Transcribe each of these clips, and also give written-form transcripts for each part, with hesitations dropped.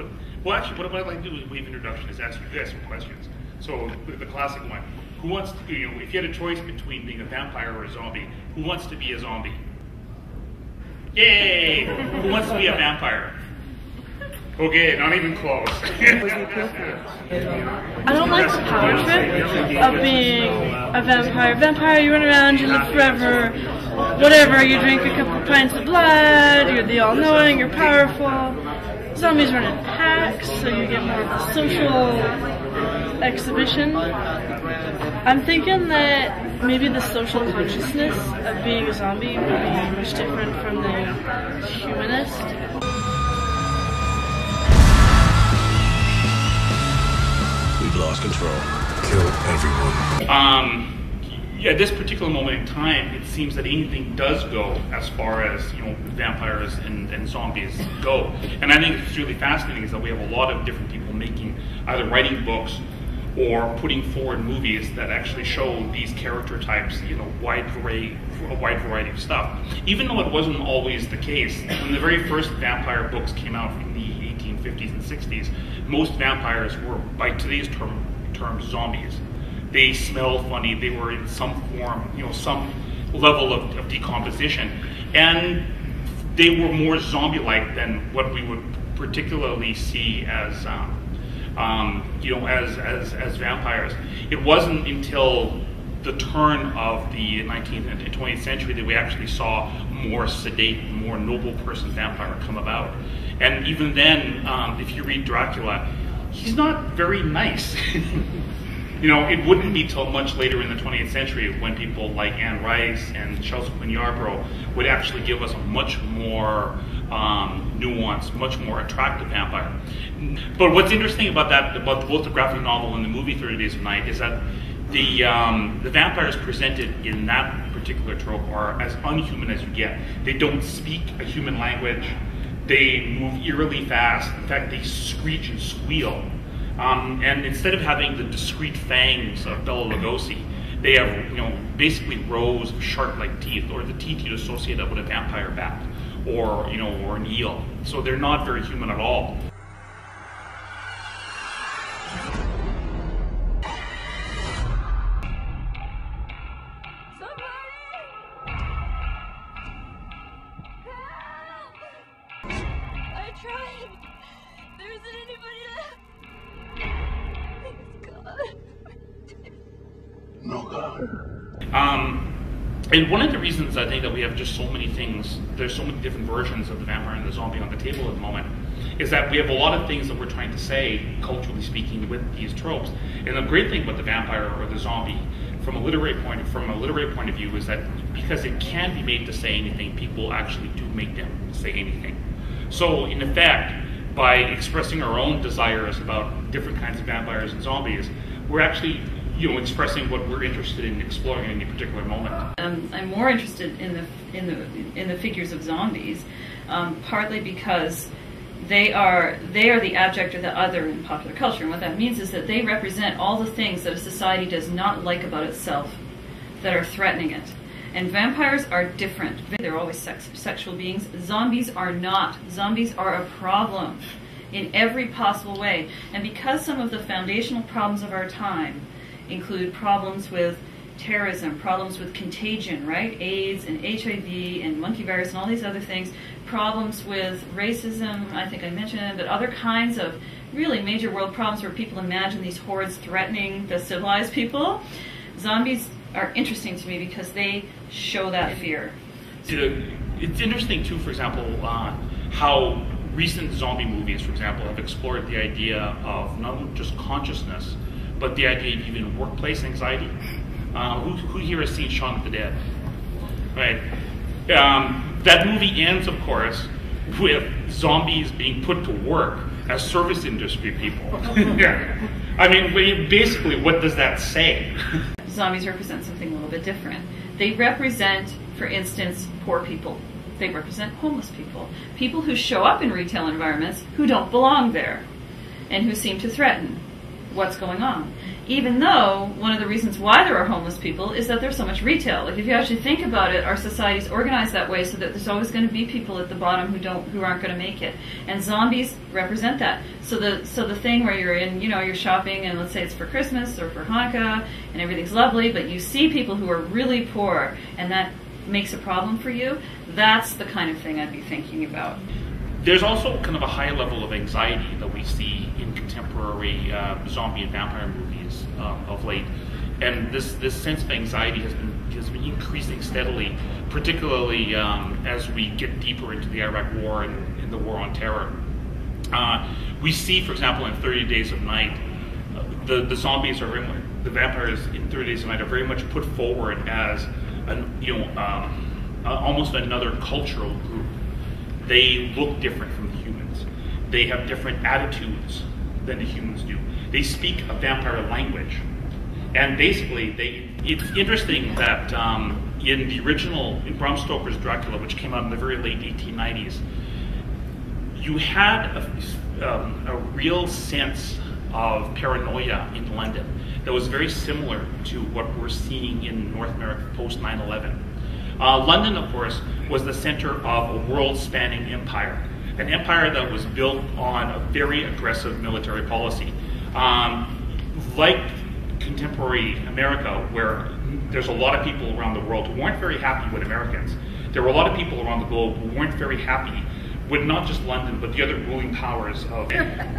put, well actually what I'd like to do with wave introduction is ask you guys some questions. So the classic one, who wants to, you know, if you had a choice between being a vampire or a zombie, who wants to be a zombie? Yay! Who wants to be a vampire? Okay, not even close. I don't like the power trip of being a vampire. Vampire, you run around, you live forever, whatever, you drink a couple pints of blood, you're the all-knowing, you're powerful. Zombies run in packs, so you get more of a social exhibition. I'm thinking that maybe the social consciousness of being a zombie would be much different from the humanist. We've lost control. Kill everyone. Yeah, at this particular moment in time, it seems that anything does go as far as, you know, vampires and zombies go. And I think it's really fascinating is that we have a lot of different people making, either writing books or putting forward movies that actually show these character types, you know, a wide variety of stuff. Even though it wasn't always the case, when the very first vampire books came out in the 1850s and 60s, most vampires were, by today's terms, zombies. They smelled funny, they were in some form, you know, some level of decomposition. And they were more zombie-like than what we would particularly see as, you know, as vampires. It wasn't until the turn of the 19th and 20th century that we actually saw more sedate, more noble person vampire come about. And even then, if you read Dracula, he's not very nice. You know, it wouldn't be till much later in the 20th century when people like Anne Rice and Chelsea Quinn Yarborough would actually give us a much more nuanced, much more attractive vampire. But what's interesting about that, about both the graphic novel and the movie 30 Days of Night, is that the vampires presented in that particular trope are as unhuman as you get. They don't speak a human language. They move eerily fast. In fact, they screech and squeal. And instead of having the discreet fangs of Bela Lugosi, they have, you know, basically rows of shark-like teeth, or the teeth you'd associate with a vampire bat, or, you know, or an eel. So they're not very human at all. And one of the reasons I think that we have just so many things, there's so many different versions of the vampire and the zombie on the table at the moment, is that we have a lot of things that we're trying to say, culturally speaking, with these tropes. And the great thing about the vampire or the zombie, from a literary point of view, is that because it can be made to say anything, people actually do make them say anything. So in effect, by expressing our own desires about different kinds of vampires and zombies, we're actually, you know, expressing what we're interested in exploring in any particular moment. I'm more interested in the figures of zombies, partly because they are the abject or the other in popular culture, and what that means is that they represent all the things that a society does not like about itself that are threatening it. And vampires are different. They're always sexual beings. Zombies are not. Zombies are a problem in every possible way. And because some of the foundational problems of our time include problems with terrorism, problems with contagion, right? AIDS and HIV and monkey virus and all these other things, problems with racism, I think I mentioned, but other kinds of really major world problems where people imagine these hordes threatening the civilized people. Zombies are interesting to me because they show that fear. It's interesting too, for example, how recent zombie movies, for example, have explored the idea of not just consciousness, but the idea of even workplace anxiety. Who here has seen Shaun of the Dead? Right. That movie ends, of course, with zombies being put to work as service industry people. Yeah. I mean, basically, what does that say? Zombies represent something a little bit different. They represent, for instance, poor people. They represent homeless people. People who show up in retail environments who don't belong there and who seem to threaten. what's going on. Even though one of the reasons why there are homeless people is that there's so much retail. Like if you actually think about it, our society's organized that way so that there's always going to be people at the bottom who aren't going to make it. And zombies represent that. So the thing where you're in, you're shopping and let's say it's for Christmas or for Hanukkah and everything's lovely, but you see people who are really poor and that makes a problem for you, that's the kind of thing I'd be thinking about. There's also kind of a high level of anxiety that we see in contemporary zombie and vampire movies of late, and this sense of anxiety has been increasing steadily, particularly as we get deeper into the Iraq War and the War on Terror. We see, for example, in 30 Days of Night, the zombies are the vampires in 30 Days of Night are very much put forward as almost another cultural group. They look different from the humans. They have different attitudes than the humans do. They speak a vampire language. And basically, it's interesting that in the original, in Bram Stoker's Dracula, which came out in the very late 1890s, you had a real sense of paranoia in London that was very similar to what we're seeing in North America post 9/11. London, of course, was the center of a world-spanning empire, an empire that was built on a very aggressive military policy. Like contemporary America, where there's a lot of people around the world who weren't very happy with Americans. There were a lot of people around the globe who weren't very happy with not just London, but the other ruling powers of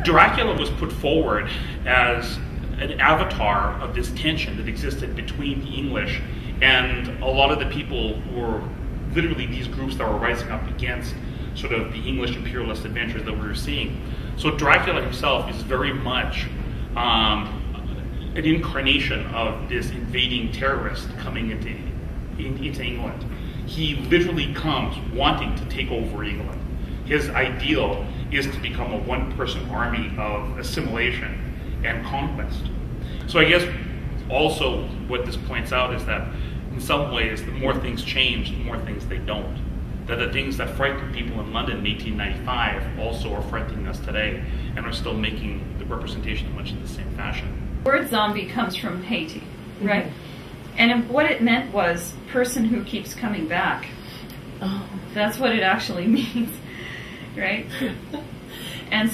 Dracula was put forward as an avatar of this tension that existed between the English and a lot of the people who were literally these groups that were rising up against sort of the English imperialist adventures that we were seeing. So Dracula himself is very much an incarnation of this invading terrorist coming into England. He literally comes wanting to take over England. His ideal is to become a one-person army of assimilation and conquest. So I guess also what this points out is that in some ways, the more things change, the more things they don't. That the things that frightened people in London in 1895 also are frightening us today and are still making the representation in much of the same fashion. The word zombie comes from Haiti, right? Mm-hmm. And what it meant was person who keeps coming back. Oh. That's what it actually means, right? And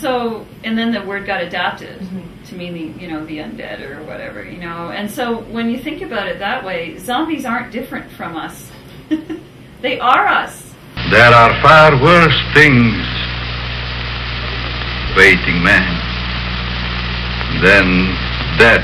then the word got adapted to mean the undead or whatever, And so when you think about it that way, zombies aren't different from us. They are us. There are far worse things waiting man than death.